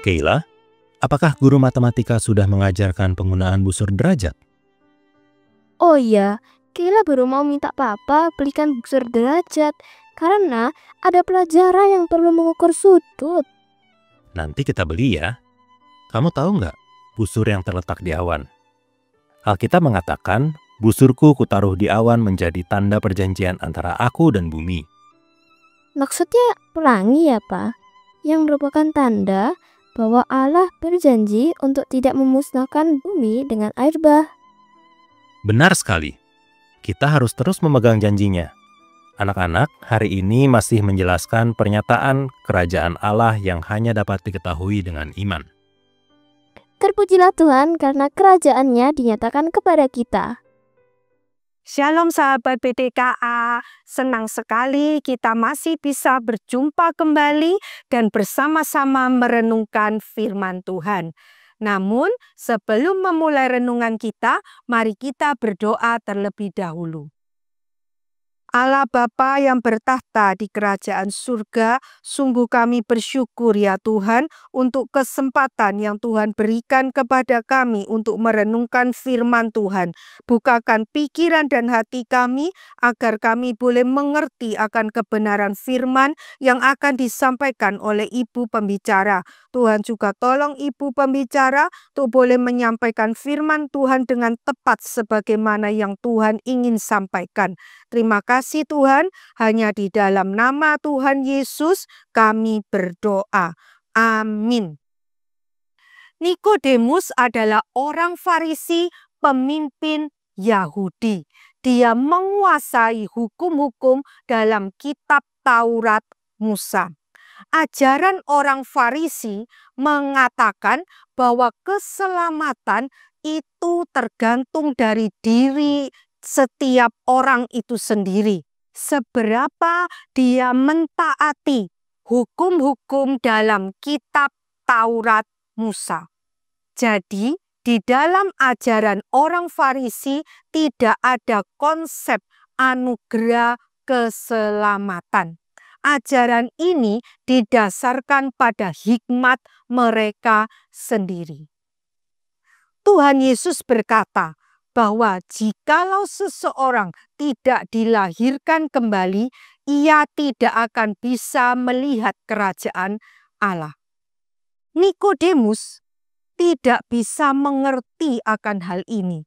Keila, apakah guru matematika sudah mengajarkan penggunaan busur derajat? Oh iya, Kayla baru mau minta papa belikan busur derajat karena ada pelajaran yang perlu mengukur sudut. Nanti kita beli ya. Kamu tahu nggak busur yang terletak di awan? Alkitab mengatakan, busurku kutaruh di awan menjadi tanda perjanjian antara aku dan bumi. Maksudnya pelangi ya, Pak? Yang merupakan tanda bahwa Allah berjanji untuk tidak memusnahkan bumi dengan air bah. Benar sekali. Kita harus terus memegang janjinya. Anak-anak, hari ini masih menjelaskan pernyataan kerajaan Allah yang hanya dapat diketahui dengan iman. Terpujilah Tuhan karena kerajaannya dinyatakan kepada kita. Shalom sahabat PDKA, senang sekali kita masih bisa berjumpa kembali dan bersama-sama merenungkan firman Tuhan. Namun sebelum memulai renungan kita, mari kita berdoa terlebih dahulu. Allah Bapa yang bertahta di kerajaan surga, sungguh kami bersyukur ya Tuhan untuk kesempatan yang Tuhan berikan kepada kami untuk merenungkan firman Tuhan. Bukakan pikiran dan hati kami agar kami boleh mengerti akan kebenaran firman yang akan disampaikan oleh Ibu Pembicara. Tuhan juga tolong Ibu Pembicara untuk boleh menyampaikan firman Tuhan dengan tepat sebagaimana yang Tuhan ingin sampaikan. Terima kasih Tuhan, hanya di dalam nama Tuhan Yesus kami berdoa. Amin. Nikodemus adalah orang Farisi, pemimpin Yahudi. Dia menguasai hukum-hukum dalam kitab Taurat Musa. Ajaran orang Farisi mengatakan bahwa keselamatan itu tergantung dari diri setiap orang itu sendiri. Seberapa dia mentaati hukum-hukum dalam kitab Taurat Musa. Jadi, di dalam ajaran orang Farisi tidak ada konsep anugerah keselamatan. Ajaran ini didasarkan pada hikmat mereka sendiri. Tuhan Yesus berkata bahwa jikalau seseorang tidak dilahirkan kembali, ia tidak akan bisa melihat kerajaan Allah. Nikodemus tidak bisa mengerti akan hal ini.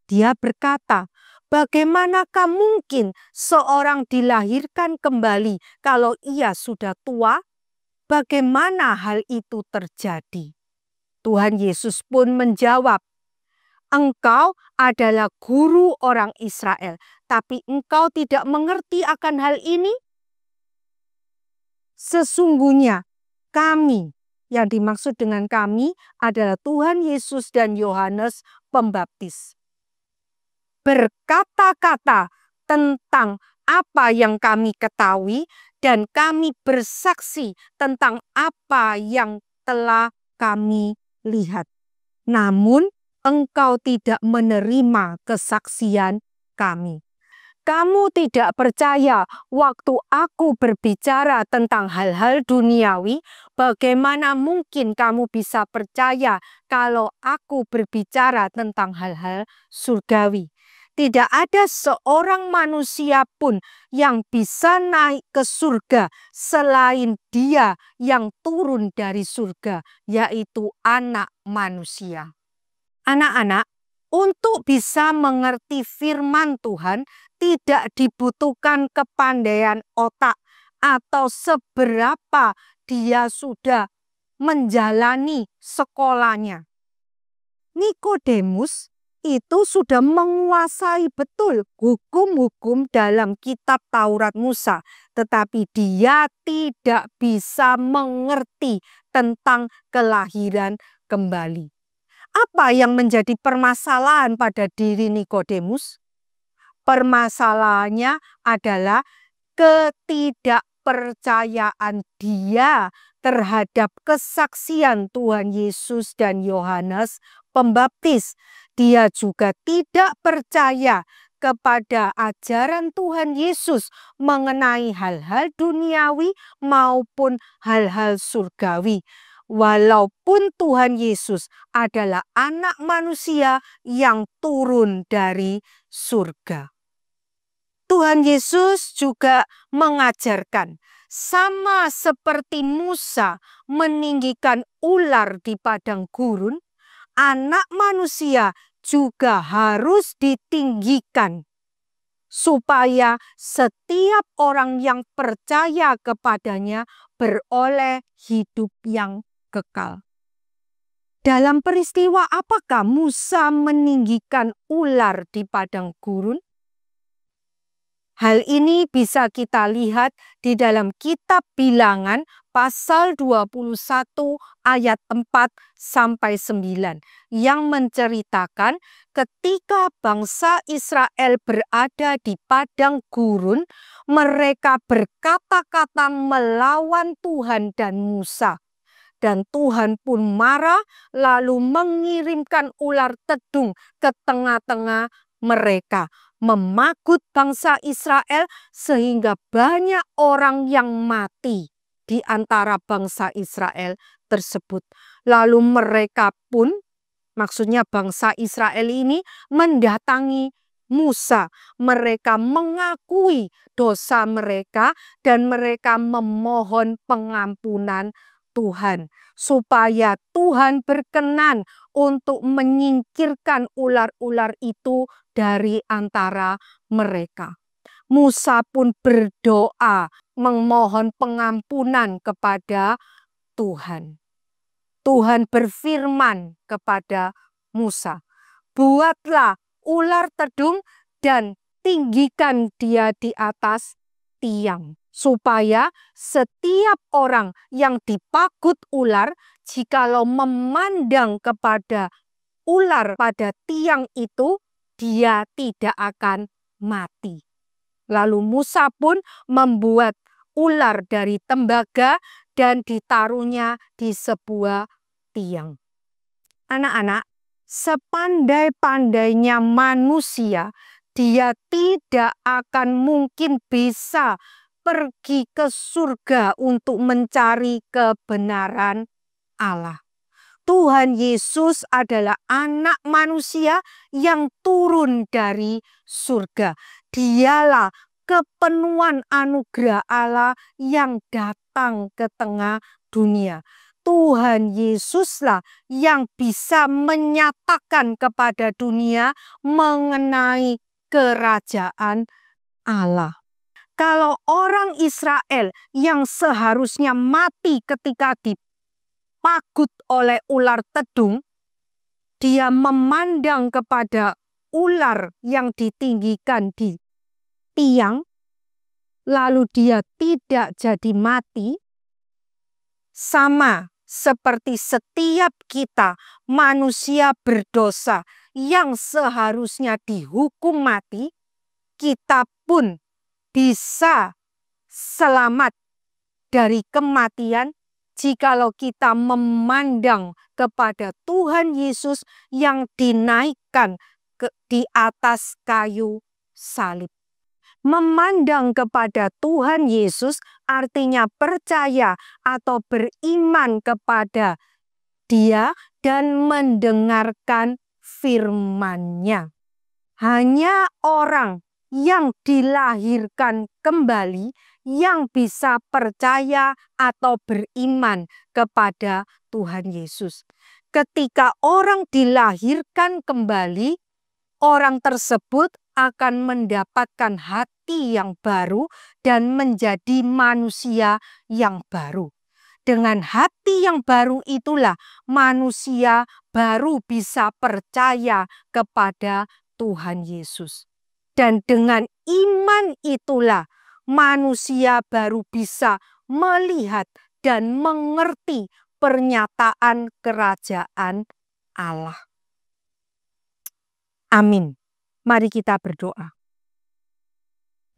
Dia berkata, bagaimanakah mungkin seorang dilahirkan kembali kalau ia sudah tua? Bagaimana hal itu terjadi? Tuhan Yesus pun menjawab, engkau adalah guru orang Israel, tapi engkau tidak mengerti akan hal ini? Sesungguhnya kami, yang dimaksud dengan kami adalah Tuhan Yesus dan Yohanes Pembaptis, berkata-kata tentang apa yang kami ketahui dan kami bersaksi tentang apa yang telah kami lihat. Namun engkau tidak menerima kesaksian kami. Kamu tidak percaya waktu aku berbicara tentang hal-hal duniawi. Bagaimana mungkin kamu bisa percaya kalau aku berbicara tentang hal-hal surgawi? Tidak ada seorang manusia pun yang bisa naik ke surga selain Dia yang turun dari surga, yaitu Anak Manusia. Anak-anak, untuk bisa mengerti firman Tuhan, tidak dibutuhkan kepandaian otak atau seberapa dia sudah menjalani sekolahnya. Nikodemus itu sudah menguasai betul hukum-hukum dalam kitab Taurat Musa, tetapi dia tidak bisa mengerti tentang kelahiran kembali. Apa yang menjadi permasalahan pada diri Nikodemus? Permasalahannya adalah ketidakpercayaan dia terhadap kesaksian Tuhan Yesus dan Yohanes Pembaptis. Dia juga tidak percaya kepada ajaran Tuhan Yesus mengenai hal-hal duniawi maupun hal-hal surgawi. walaupun Tuhan Yesus adalah anak manusia yang turun dari surga. Tuhan Yesus juga mengajarkan, sama seperti Musa meninggikan ular di padang gurun, anak manusia juga harus ditinggikan, supaya setiap orang yang percaya kepadanya beroleh hidup yang kekal. Dalam peristiwa apakah Musa meninggikan ular di padang gurun? Hal ini bisa kita lihat di dalam kitab Bilangan pasal 21 ayat 4-9 yang menceritakan ketika bangsa Israel berada di padang gurun, mereka berkata-kata melawan Tuhan dan Musa. Dan Tuhan pun marah lalu mengirimkan ular tedung ke tengah-tengah mereka, memagut bangsa Israel sehingga banyak orang yang mati di antara bangsa Israel tersebut. Lalu mereka pun, maksudnya bangsa Israel ini, mendatangi Musa. Mereka mengakui dosa mereka dan mereka memohon pengampunan Tuhan, supaya Tuhan berkenan untuk menyingkirkan ular-ular itu dari antara mereka. Musa pun berdoa memohon pengampunan kepada Tuhan. Tuhan berfirman kepada Musa, "Buatlah ular tedung dan tinggikan dia di atas tiang, supaya setiap orang yang dipagut ular, jikalau memandang kepada ular pada tiang itu, dia tidak akan mati." Lalu Musa pun membuat ular dari tembaga dan ditaruhnya di sebuah tiang. Anak-anak, sepandai-pandainya manusia, dia tidak akan mungkin bisa pergi ke surga untuk mencari kebenaran Allah. Tuhan Yesus adalah anak manusia yang turun dari surga. Dialah kepenuhan anugerah Allah yang datang ke tengah dunia. Tuhan Yesuslah yang bisa menyatakan kepada dunia mengenai kerajaan Allah. Kalau orang Israel yang seharusnya mati ketika dipagut oleh ular tedung, dia memandang kepada ular yang ditinggikan di tiang, lalu dia tidak jadi mati, sama seperti setiap kita manusia berdosa yang seharusnya dihukum mati, kita pun bisa selamat dari kematian jikalau kita memandang kepada Tuhan Yesus yang dinaikkan di atas kayu salib. Memandang kepada Tuhan Yesus artinya percaya atau beriman kepada Dia dan mendengarkan firman-Nya. Hanya orang yang dilahirkan kembali yang bisa percaya atau beriman kepada Tuhan Yesus. Ketika orang dilahirkan kembali, orang tersebut akan mendapatkan hati yang baru dan menjadi manusia yang baru. Dengan hati yang baru itulah manusia baru bisa percaya kepada Tuhan Yesus. Dan dengan iman itulah manusia baru bisa melihat dan mengerti pernyataan kerajaan Allah. Amin. Mari kita berdoa.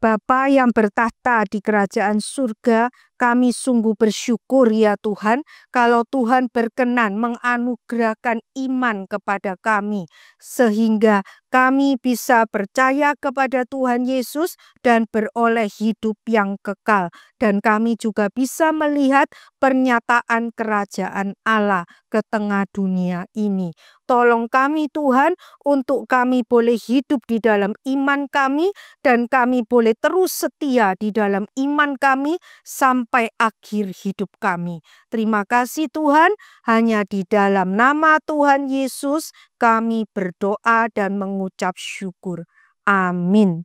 Bapa yang bertahta di kerajaan surga, Kami sungguh bersyukur ya Tuhan, kalau Tuhan berkenan menganugerahkan iman kepada kami, sehingga kami bisa percaya kepada Tuhan Yesus dan beroleh hidup yang kekal. Dan kami juga bisa melihat pernyataan kerajaan Allah ke tengah dunia ini. Tolong kami Tuhan, untuk kami boleh hidup di dalam iman kami, dan kami boleh terus setia di dalam iman kami sampai akhir hidup kami. Terima kasih Tuhan, hanya di dalam nama Tuhan Yesus kami berdoa dan mengucap syukur. Amin.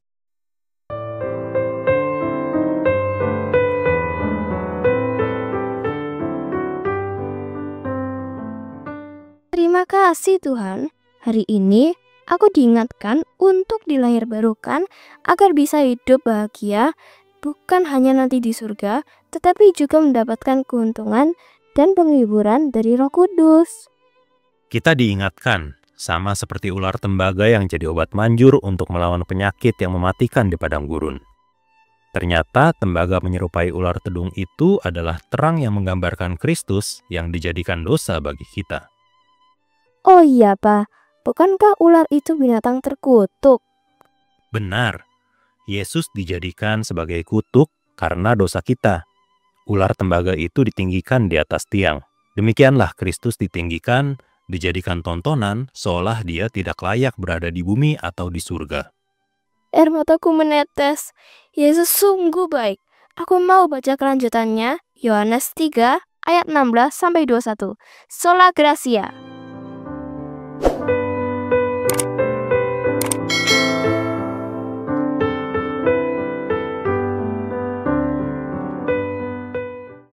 Terima kasih Tuhan. Hari ini aku diingatkan untuk dilahirbarukan agar bisa hidup bahagia, bukan hanya nanti di surga, tetapi juga mendapatkan keuntungan dan penghiburan dari Roh Kudus. Kita diingatkan, sama seperti ular tembaga yang jadi obat manjur untuk melawan penyakit yang mematikan di padang gurun. Ternyata tembaga menyerupai ular tedung itu adalah terang yang menggambarkan Kristus yang dijadikan dosa bagi kita. Oh iya Pak, bukankah ular itu binatang terkutuk? Benar, Yesus dijadikan sebagai kutuk karena dosa kita. Ular tembaga itu ditinggikan di atas tiang. Demikianlah Kristus ditinggikan, dijadikan tontonan seolah dia tidak layak berada di bumi atau di surga. Air mataku menetes. Yesus sungguh baik. Aku mau baca kelanjutannya. Yohanes 3 ayat 16-21. Sola Gracia.